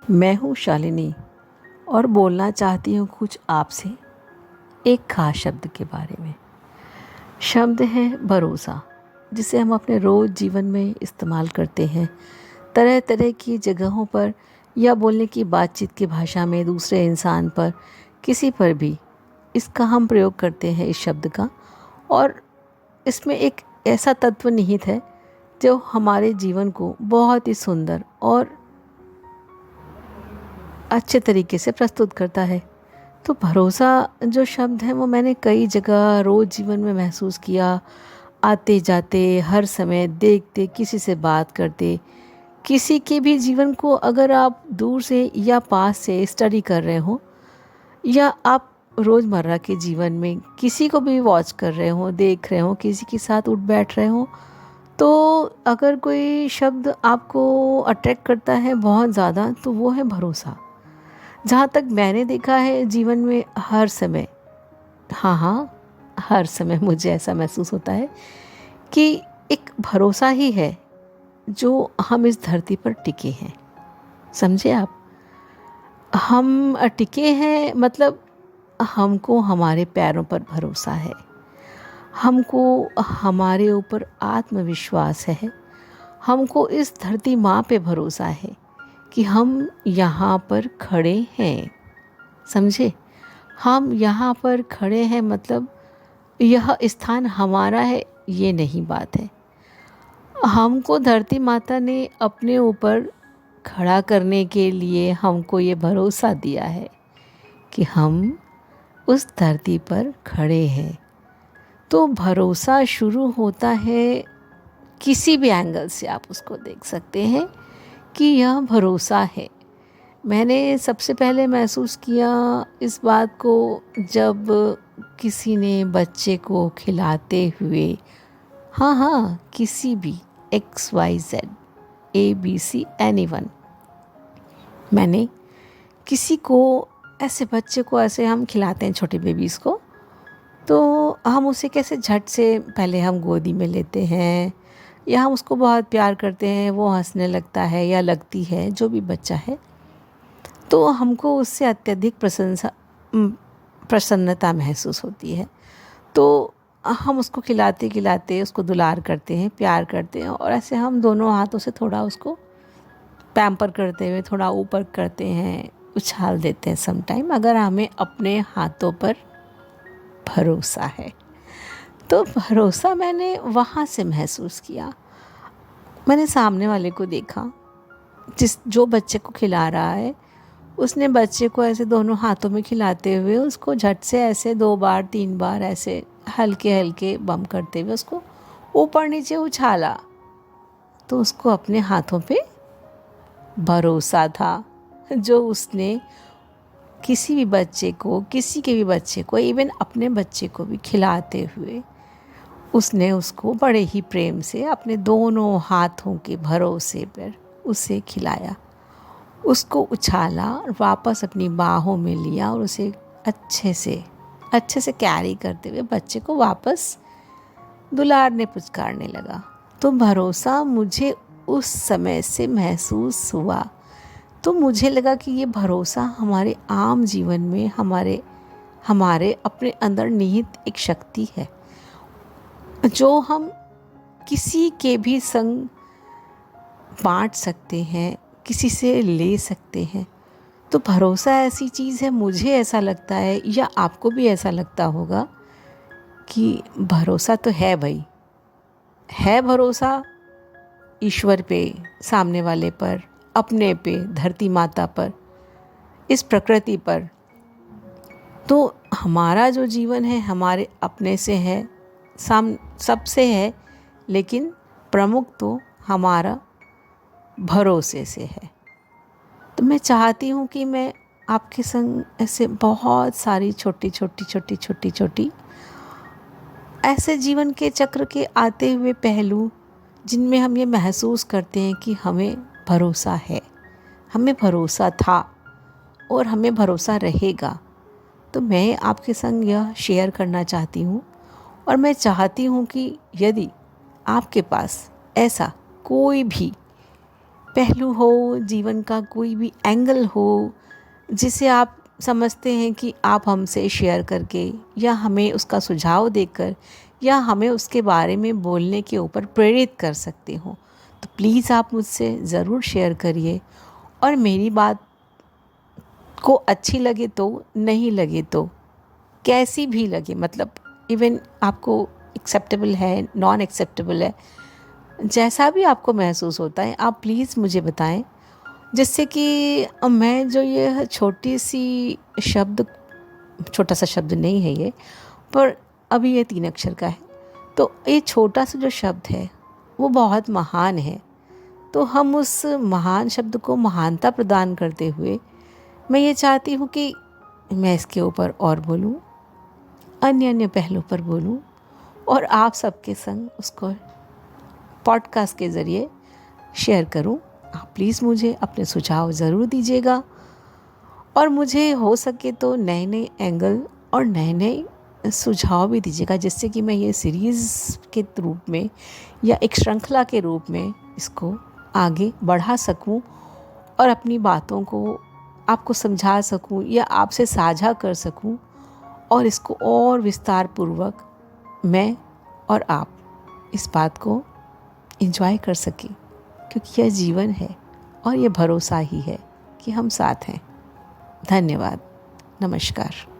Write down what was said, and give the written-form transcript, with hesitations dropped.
मैं हूँ शालिनी और बोलना चाहती हूँ कुछ आपसे एक खास शब्द के बारे में। शब्द है भरोसा, जिसे हम अपने रोज़ जीवन में इस्तेमाल करते हैं, तरह तरह की जगहों पर या बोलने की बातचीत की भाषा में दूसरे इंसान पर, किसी पर भी इसका हम प्रयोग करते हैं इस शब्द का। और इसमें एक ऐसा तत्व निहित है जो हमारे जीवन को बहुत ही सुंदर और अच्छे तरीके से प्रस्तुत करता है। तो भरोसा जो शब्द है वो मैंने कई जगह रोज़ जीवन में महसूस किया। आते जाते, हर समय देखते, किसी से बात करते, किसी के भी जीवन को अगर आप दूर से या पास से स्टडी कर रहे हो, या आप रोज़मर्रा के जीवन में किसी को भी वॉच कर रहे हो, देख रहे हो, किसी के साथ उठ बैठ रहे हो, तो अगर कोई शब्द आपको अट्रैक्ट करता है बहुत ज़्यादा तो वो है भरोसा। जहाँ तक मैंने देखा है जीवन में हर समय, हाँ हाँ, हर समय मुझे ऐसा महसूस होता है कि एक भरोसा ही है जो हम इस धरती पर टिके हैं। समझे आप? हम टिके हैं मतलब हमको हमारे पैरों पर भरोसा है, हमको हमारे ऊपर आत्मविश्वास है, हमको इस धरती माँ पे भरोसा है कि हम यहाँ पर खड़े हैं। समझे? हम यहाँ पर खड़े हैं मतलब यह स्थान हमारा है, ये नहीं बात है। हमको धरती माता ने अपने ऊपर खड़ा करने के लिए हमको ये भरोसा दिया है कि हम उस धरती पर खड़े हैं। तो भरोसा शुरू होता है, किसी भी एंगल से आप उसको देख सकते हैं कि यह भरोसा है। मैंने सबसे पहले महसूस किया इस बात को जब किसी ने बच्चे को खिलाते हुए, हाँ हाँ, किसी भी XYZ ABC एनीवन, मैंने किसी को ऐसे बच्चे को ऐसे हम खिलाते हैं छोटे बेबीज़ को, तो हम उसे कैसे झट से पहले हम गोदी में लेते हैं या हम उसको बहुत प्यार करते हैं, वो हंसने लगता है या लगती है, जो भी बच्चा है, तो हमको उससे अत्यधिक प्रसन्नता महसूस होती है। तो हम उसको खिलाते खिलाते उसको दुलार करते हैं, प्यार करते हैं, और ऐसे हम दोनों हाथों से थोड़ा उसको पैम्पर करते हुए थोड़ा ऊपर करते हैं, उछाल देते हैं सम टाइम, अगर हमें अपने हाथों पर भरोसा है। तो भरोसा मैंने वहाँ से महसूस किया। मैंने सामने वाले को देखा, जो बच्चे को खिला रहा है, उसने बच्चे को ऐसे दोनों हाथों में खिलाते हुए उसको झट से ऐसे 2 बार 3 बार ऐसे हल्के हल्के बम करते हुए उसको ऊपर नीचे उछाला। तो उसको अपने हाथों पे भरोसा था, जो उसने किसी भी बच्चे को, किसी के भी बच्चे को, इवन अपने बच्चे को भी खिलाते हुए उसने उसको बड़े ही प्रेम से अपने दोनों हाथों के भरोसे पर उसे खिलाया, उसको उछाला और वापस अपनी बाहों में लिया और उसे अच्छे से कैरी करते हुए बच्चे को वापस दुलारने पुचकारने लगा। तो भरोसा मुझे उस समय से महसूस हुआ। तो मुझे लगा कि ये भरोसा हमारे आम जीवन में हमारे अपने अंदर निहित एक शक्ति है, जो हम किसी के भी संग बांट सकते हैं, किसी से ले सकते हैं। तो भरोसा ऐसी चीज़ है, मुझे ऐसा लगता है या आपको भी ऐसा लगता होगा कि भरोसा तो है भाई, है भरोसा ईश्वर पे, सामने वाले पर, अपने पे, धरती माता पर, इस प्रकृति पर। तो हमारा जो जीवन है हमारे अपने से है, सबसे है, लेकिन प्रमुख तो हमारा भरोसे से है। तो मैं चाहती हूँ कि मैं आपके संग ऐसे बहुत सारी छोटी ऐसे जीवन के चक्र के आते हुए पहलू, जिनमें हम ये महसूस करते हैं कि हमें भरोसा है, हमें भरोसा था और हमें भरोसा रहेगा। तो मैं आपके संग यह शेयर करना चाहती हूँ, और मैं चाहती हूँ कि यदि आपके पास ऐसा कोई भी पहलू हो, जीवन का कोई भी एंगल हो जिसे आप समझते हैं कि आप हमसे शेयर करके या हमें उसका सुझाव देकर या हमें उसके बारे में बोलने के ऊपर प्रेरित कर सकते हो, तो प्लीज़ आप मुझसे ज़रूर शेयर करिए। और मेरी बात को अच्छी लगे तो, नहीं लगे तो, कैसी भी लगे, मतलब इवन आपको एक्सेप्टेबल है, नॉन एक्सेप्टेबल है, जैसा भी आपको महसूस होता है आप प्लीज़ मुझे बताएं, जिससे कि मैं जो ये छोटी सी शब्द, छोटा सा शब्द नहीं है ये, पर अभी ये 3 अक्षर का है, तो ये छोटा सा जो शब्द है वो बहुत महान है। तो हम उस महान शब्द को महानता प्रदान करते हुए मैं ये चाहती हूँ कि मैं इसके ऊपर और बोलूँ, अन्य अन्य पहलू पर बोलूँ और आप सबके संग उसको पॉडकास्ट के ज़रिए शेयर करूँ। आप प्लीज़ मुझे अपने सुझाव ज़रूर दीजिएगा और मुझे हो सके तो नए नए एंगल और नए नए सुझाव भी दीजिएगा, जिससे कि मैं ये सीरीज़ के रूप में या एक श्रृंखला के रूप में इसको आगे बढ़ा सकूं और अपनी बातों को आपको समझा सकूं या आपसे साझा कर सकूं और इसको और विस्तार पूर्वक मैं और आप इस बात को एंजॉय कर सकें, क्योंकि यह जीवन है और ये भरोसा ही है कि हम साथ हैं। धन्यवाद। नमस्कार।